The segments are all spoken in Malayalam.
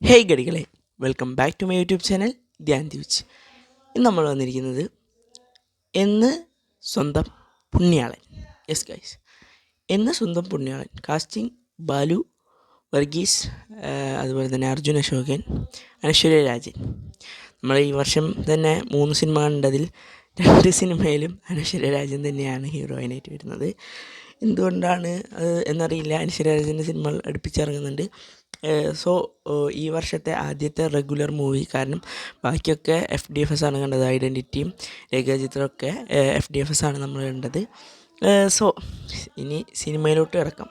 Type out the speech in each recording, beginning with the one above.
ഹേയ് ഗടികളെ, welcome back to my YouTube channel Dhyan ദ്യൂച്ച്. ഇന്ന് നമ്മൾ വന്നിരിക്കുന്നത് എന്ന് സ്വന്തം പുണ്യാളൻ. യെസ് ഗൈസ്, എന്ന് സ്വന്തം പുണ്യാളൻ. കാസ്റ്റിംഗ് ബാലു, വർഗീസ്, അതുപോലെ തന്നെ അർജുൻ അശോകൻ, അനശ്വര്യ രാജൻ. നമ്മൾ ഈ വർഷം തന്നെ 3 സിനിമ കണ്ടതിൽ 2 സിനിമയിലും അനശ്വര്യ രാജൻ തന്നെയാണ് ഹീറോയിനായിട്ട് വരുന്നത്. എന്തുകൊണ്ടാണ് എന്നറിയില്ല. അനശ്വര്യ രാജൻ്റെ സിനിമകൾ അടുപ്പിച്ചിറങ്ങുന്നുണ്ട്. സോ ഈ വർഷത്തെ ആദ്യത്തെ റെഗുലർ മൂവി. കാരണം ബാക്കിയൊക്കെ FDFS ആണ് കണ്ടത്. ഐഡൻറ്റിറ്റിയും രേഖാചിത്രമൊക്കെ FDFS ആണ് നമ്മൾ കണ്ടത്. സോ ഇനി സിനിമയിലോട്ട് കിടക്കാം.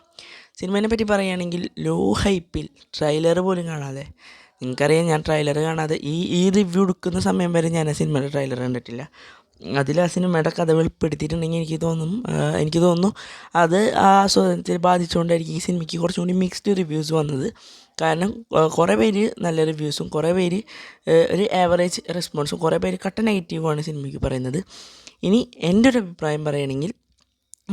സിനിമേനെ പറ്റി പറയുകയാണെങ്കിൽ ലോ ഹൈപ്പിൽ ട്രെയിലർ പോലും കാണാതെ, നിങ്ങൾക്കറിയാം ഞാൻ ട്രെയിലർ കാണാതെ ഈ റിവ്യൂ എടുക്കുന്ന സമയം വരെ ഞാൻ ആ സിനിമയുടെ ട്രെയിലർ കണ്ടിട്ടില്ല. അതിൽ ആ സിനിമയുടെ കഥ വെളിപ്പെടുത്തിയിട്ടുണ്ടെങ്കിൽ എനിക്ക് തോന്നുന്നു അത് ആ സ്വതന്ത്രത്തെ ബാധിച്ചുകൊണ്ടായിരിക്കും ഈ സിനിമയ്ക്ക് കുറച്ചും കൂടി മിക്സ്ഡ് റിവ്യൂസ് വന്നത്. കാരണം കുറേ പേര് നല്ല റിവ്യൂസും കുറേ പേര് ഒരു ആവറേജ് റെസ്പോൺസും കുറേ പേര് കട്ട നെഗറ്റീവുമാണ് സിനിമയ്ക്ക് പറയുന്നത്. ഇനി എൻ്റെ ഒരു അഭിപ്രായം പറയുകയാണെങ്കിൽ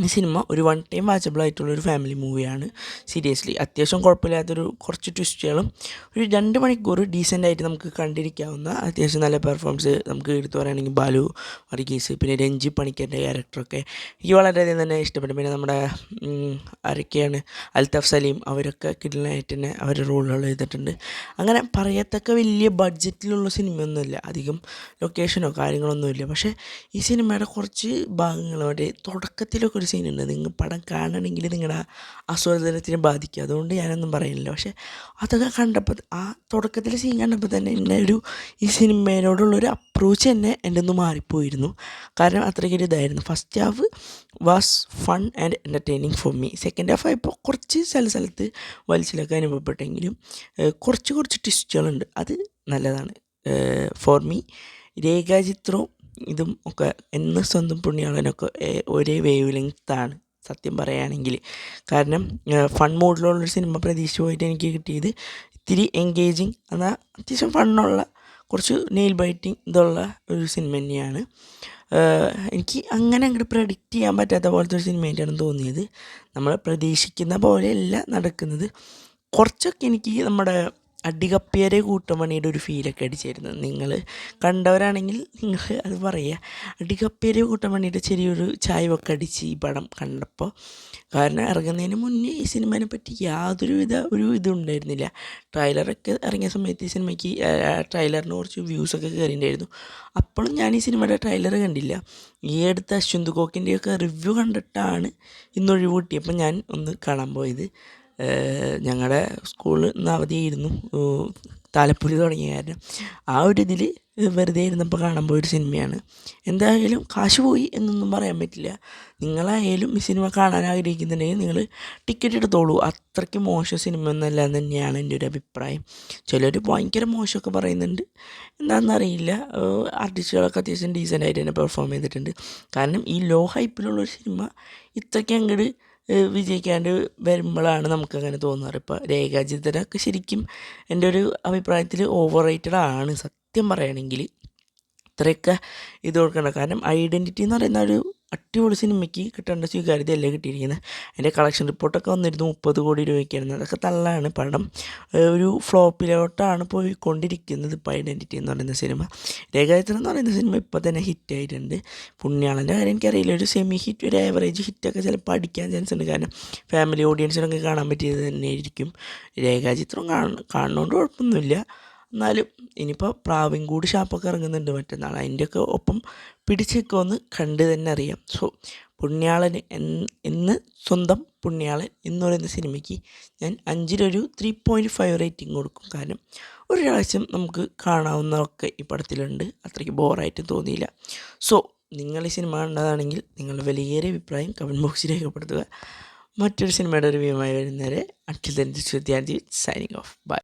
ഈ സിനിമ ഒരു 1 ടൈം വാച്ചബിൾ ആയിട്ടുള്ളൊരു ഫാമിലി മൂവിയാണ്. സീരിയസ്ലി അത്യാവശ്യം കുഴപ്പമില്ലാത്തൊരു കുറച്ച് ട്വിസ്റ്റുകളും ഒരു 2 മണിക്കൂർ ഡീസൻ്റായിട്ട് നമുക്ക് കണ്ടിരിക്കാവുന്ന അത്യാവശ്യം നല്ല പെർഫോമൻസ് നമുക്ക് എടുത്തു പറയുകയാണെങ്കിൽ ബാലു, വർഗീസ്, പിന്നെ രഞ്ജി പണിക്കൻ്റെ ക്യാരക്ടറൊക്കെ എനിക്ക് വളരെയധികം തന്നെ ഇഷ്ടപ്പെട്ടു. പിന്നെ നമ്മുടെ ആരൊക്കെയാണ്, അൽത്താഫ് സലീം, അവരൊക്കെ കിടിലനായിട്ട് തന്നെ അവരുടെ റോളുകൾ ചെയ്തിട്ടുണ്ട്. അങ്ങനെ പറയത്തക്ക വലിയ ബഡ്ജറ്റിലുള്ള സിനിമയൊന്നുമില്ല, അധികം ലൊക്കേഷനോ കാര്യങ്ങളൊന്നുമില്ല. പക്ഷേ ഈ സിനിമയുടെ കുറച്ച് ഭാഗങ്ങൾ അവിടെ തുടക്കത്തിലൊക്കെ ഒരു സീനുണ്ട്. നിങ്ങൾ പടം കാണണമെങ്കിൽ നിങ്ങളുടെ ആസ്വാദനത്തിനെ ബാധിക്കും. അതുകൊണ്ട് ഞാനൊന്നും പറയുന്നില്ല. പക്ഷേ അതൊക്കെ കണ്ടപ്പോൾ, ആ തുടക്കത്തിലെ സീൻ കണ്ടപ്പോൾ തന്നെ എൻ്റെ ഈ സിനിമയോടുള്ളൊരു അപ്രോച്ച് തന്നെ എൻ്റെ ഒന്ന് മാറിപ്പോയിരുന്നു. കാരണം അത്രയ്ക്കൊരു ഇതായിരുന്നു. First half was fun and entertaining for me. Second half ആയപ്പോൾ കുറച്ച് സ്ഥലത്ത് വലിച്ചിലൊക്കെ അനുഭവപ്പെട്ടെങ്കിലും കുറച്ച് ട്വിസ്റ്റുകളുണ്ട്. അത് നല്ലതാണ് ഫോർ മീ. രേഖാചിത്രവും ഇതും ഒക്കെ എന്ന് സ്വന്തം പുണ്യാളനൊക്കെ ഒരേ വേവ് ലെങ്ത്താണ് സത്യം പറയുകയാണെങ്കിൽ. കാരണം ഫൺ മോഡിലുള്ളൊരു സിനിമ പ്രതീക്ഷിച്ച് പോയിട്ട് എനിക്ക് കിട്ടിയത് ഇത്തിരി എൻഗേജിങ് എന്നാൽ അത്യാവശ്യം ഫണ്ണുള്ള കുറച്ച് നെയിൽ ബൈറ്റിങ് ഇതുള്ള ഒരു സിനിമ തന്നെയാണ്. എനിക്ക് അങ്ങനെ അങ്ങോട്ട് പ്രെഡിക്റ്റ് ചെയ്യാൻ പറ്റാത്ത പോലത്തെ ഒരു സിനിമയായിട്ടാണ് തോന്നിയത്. നമ്മൾ പ്രതീക്ഷിക്കുന്ന പോലെയല്ല നടക്കുന്നത്. കുറച്ചൊക്കെ എനിക്ക് നമ്മുടെ അടികപ്പിയരെ കൂട്ടമണിയുടെ ഒരു ഫീലൊക്കെ അടിച്ചായിരുന്നു. നിങ്ങൾ കണ്ടവരാണെങ്കിൽ നിങ്ങൾ അത് പറയുക. അടികപ്പിയരെ കൂട്ടമണിയുടെ ചെറിയൊരു ചായവൊക്കെ അടിച്ച് ഈ പടം കണ്ടപ്പോൾ. കാരണം ഇറങ്ങുന്നതിന് മുന്നേ ഈ സിനിമയെ പറ്റി ഒരു ഇതും ഉണ്ടായിരുന്നില്ല. ട്രെയിലറൊക്കെ ഇറങ്ങിയ സമയത്ത് ഈ സിനിമയ്ക്ക് ട്രെയിലറിന് കുറച്ച് വ്യൂസൊക്കെ കയറിയിട്ടുണ്ടായിരുന്നു. അപ്പോഴും ഞാൻ ഈ സിനിമയുടെ ട്രെയിലർ കണ്ടില്ല. ഈ അടുത്ത അശ്വന്ത് കോക്കിൻ്റെയൊക്കെ റിവ്യൂ കണ്ടിട്ടാണ് ഇന്നൊഴിവ് കിട്ടിയപ്പോൾ ഞാൻ ഒന്ന് കാണാൻ പോയത്. ഞങ്ങളുടെ സ്കൂളിൽ നിന്ന് അവധിയായിരുന്നു, താലപ്പൊലി തുടങ്ങിയ കാരണം ആ ഒരു ഇതിൽ വെറുതെ ഇരുന്നപ്പോൾ കാണാൻ പോയൊരു സിനിമയാണ്. എന്തായാലും കാശ് പോയി എന്നൊന്നും പറയാൻ പറ്റില്ല. നിങ്ങളായാലും ഈ സിനിമ കാണാൻ ആഗ്രഹിക്കുന്നുണ്ടെങ്കിൽ നിങ്ങൾ ടിക്കറ്റ് എടുത്തോളൂ. അത്രയ്ക്ക് മോശം സിനിമ ഒന്നല്ല എന്ന് തന്നെയാണ് എൻ്റെ ഒരു അഭിപ്രായം. ചിലർ ഭയങ്കര മോശമൊക്കെ പറയുന്നുണ്ട്, എന്താണെന്നറിയില്ല. ആർട്ടിസ്റ്റുകളൊക്കെ അത്യാവശ്യം ഡീസൻ്റായിട്ട് തന്നെ പെർഫോം ചെയ്തിട്ടുണ്ട്. കാരണം ഈ ലോ ഹൈപ്പിലുള്ളൊരു സിനിമ ഇത്രയ്ക്ക് അങ്ങോട്ട് വിജയിക്കാണ്ട് വരുമ്പോഴാണ് നമുക്കങ്ങനെ തോന്നാറ്. ഇപ്പോൾ രേഖാചിത്രമൊക്കെ ശരിക്കും എൻ്റെ ഒരു അഭിപ്രായത്തിൽ ഓവർ റേറ്റഡ് ആണ് സത്യം പറയുകയാണെങ്കിൽ. ഇത്രയൊക്കെ ഇത് കൊടുക്കണം. കാരണം ഐഡൻറ്റിറ്റി എന്ന് പറയുന്ന ഒരു അടിപൊളി സിനിമയ്ക്ക് കിട്ടേണ്ട സ്വീകാര്യതയല്ലേ കിട്ടിയിരിക്കുന്നത്. അതിൻ്റെ കളക്ഷൻ റിപ്പോർട്ടൊക്കെ വന്നിരുന്നു 30 കോടി രൂപയ്ക്കായിരുന്നു. അതൊക്കെ തള്ളാണ്. പടം ഒരു ഫ്ലോപ്പിലോട്ടാണ് പോയിക്കൊണ്ടിരിക്കുന്നത് ഇപ്പോൾ ഐഡൻറ്റിറ്റി എന്ന് പറയുന്ന സിനിമ. രേഖാചിത്രം എന്ന് പറയുന്ന സിനിമ ഇപ്പോൾ തന്നെ ഹിറ്റായിട്ടുണ്ട്. പുണ്യാളൻ്റെ കാര്യം എനിക്കറിയില്ല, ഒരു സെമി ഹിറ്റ്, ഒരു ആവറേജ് ഹിറ്റൊക്കെ ചിലപ്പോൾ അടിക്കാൻ ചാൻസ് ഉണ്ട്. കാരണം ഫാമിലി ഓഡിയൻസിനൊക്കെ കാണാൻ പറ്റിയത് തന്നെയായിരിക്കും. രേഖാചിത്രം കാണുന്നതുകൊണ്ട് കുഴപ്പമൊന്നുമില്ല. എന്നാലും ഇനിയിപ്പോൾ പ്രാവിൻകൂട് ഷാപ്പൊക്കെ ഇറങ്ങുന്നുണ്ട് മറ്റന്നാൾ. അതിൻ്റെയൊക്കെ ഒപ്പം പിടിച്ച് നിൽക്കുമെന്ന് കണ്ട് തന്നെ അറിയാം. സോ പുണ്യാളൻ എന്ന് സ്വന്തം പുണ്യാളൻ എന്ന് പറയുന്ന സിനിമയ്ക്ക് ഞാൻ 5-ഒരു 3.5 റേറ്റിംഗ് കൊടുക്കും. കാരണം ഒരു പ്രാവശ്യം നമുക്ക് കാണാവുന്നതൊക്കെ ഈ പടത്തിലുണ്ട്. അത്രയ്ക്ക് ബോറായിട്ട് തോന്നിയില്ല. സോ നിങ്ങൾ ഈ സിനിമ കണ്ടതാണെങ്കിൽ നിങ്ങളുടെ വിലയേറിയ അഭിപ്രായം കമൻറ്റ് ബോക്സിൽ രേഖപ്പെടുത്തുക. മറ്റൊരു സിനിമയുടെ റിവ്യൂമായി വരുന്നവരെ അൺടിൽ ദെൻ ദിസ് വിദ്യാർത്ഥി സൈനിങ് ഓഫ്. ബൈ.